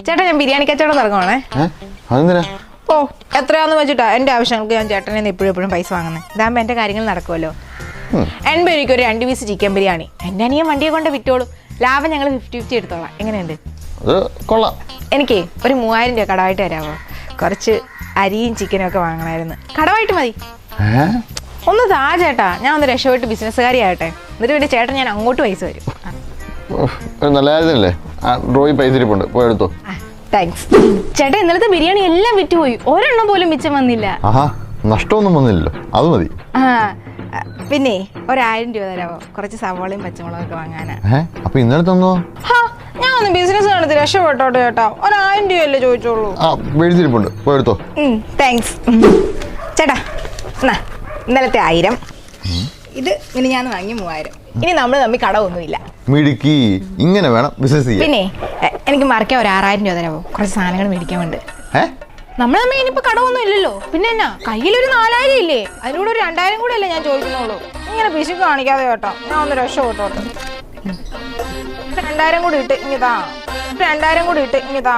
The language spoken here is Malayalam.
ചേട്ടാ ഞാൻ ബിരിയാണി കച്ചവടം തുടങ്ങുവാണേ. ഓ എത്രയാന്ന് വെച്ചിട്ടാ എന്റെ ആവശ്യങ്ങൾക്ക് ഞാൻ ചേട്ടനെ എപ്പോഴും പൈസ വാങ്ങുന്നത്. ഇതാകുമ്പോ എന്റെ കാര്യങ്ങൾ നടക്കുമല്ലോ. 80 രൂപയ്ക്ക് ഒരു 2 പീസ് ചിക്കൻ ബിരിയാണി. എന്റെ അനിയൻ വണ്ടിയെ കൊണ്ട് വിറ്റോളൂ. ലാഭം ഞങ്ങൾ 50-50 എടുത്തോളാം. എങ്ങനെയുണ്ട്? എനിക്ക് ഒരു 3000 രൂപ കടമായിട്ട് തരാമോ? കുറച്ച് അരിയും ചിക്കനും ഒക്കെ വാങ്ങണമായിരുന്നു. കടമായിട്ട് മതി. ഒന്ന് താ ചേട്ടാ, ഞാൻ ഒന്ന് രക്ഷപ്പെട്ട് ബിസിനസ്സുകാരി ആകട്ടെ. എന്നിട്ട് പിന്നെ ചേട്ടൻ ഞാൻ അങ്ങോട്ട് പൈസ വരും. നല്ല കാര്യത്തിനല്ലേ? പൈസ ഇരിപ്പുണ്ട്, പോയി എടുത്തോ. താങ്ക്സ് ചേട്ടാ. ഇന്നലത്തെ ബിരിയാണി എല്ലാം വിറ്റുപോയി, ഒരെണ്ണം പോലും മിച്ചം വന്നില്ല. നഷ്ടമൊന്നും വന്നില്ലല്ലോ, അത് മതി. പിന്നെ 1000 രൂപ തരാമോ? കുറച്ച് സവാളയും പച്ചമുളകും ഒക്കെ വാങ്ങാനാ. അപ്പൊ ഇന്നലെ തന്നോ? ഞാൻ ഒന്ന് ബിസിനസ് നടത്തി രക്ഷപ്പെട്ടോട്ടെ ചേട്ടാ. 1000 രൂപയല്ലേ ചോദിച്ചോളൂ. മേടിച്ചിരിപ്പുണ്ട്, പോയി എടുത്തോ. താങ്ക്സ് ചേട്ടാ. ഇന്നലത്തെ 1000, ഇത് പിന്നെ ഞാൻ വാങ്ങി 3000. ഇനി നമ്മൾ തമ്മിൽ കടമൊന്നുമില്ല. മിടുക്കി, ഇങ്ങനെ വേണം ബിസിനസ് ചെയ്യാൻ. പിന്നെ എനിക്ക് മറിക്കാൻ ഒരു 6000 രൂപ തരാമോ? കുറച്ച് സാധനങ്ങൾ മേടിക്കാൻ വേണ്ടി. നമ്മൾ തമ്മിൽ ഇനിയിപ്പോ കടമൊന്നും ഇല്ലല്ലോ. പിന്നെ എന്നാ, കയ്യിലൊരു 4000 ഇല്ലേ? അതിലൂടെ ഒരു 2000 കൂടെ അല്ലേ ഞാൻ ചോദിക്കുന്നുള്ളൂ. ഇങ്ങനെ പിശുക്ക് കാണിക്കാതെ കേട്ടോ. ഞാൻ ഒന്ന് രക്ഷപ്പെട്ടോട്ടെ. 2000 കൂടി ഇട്ട് ഇങ്ങതാ. 2000 കൂടി ഇട്ട് ഇങ്ങതാ.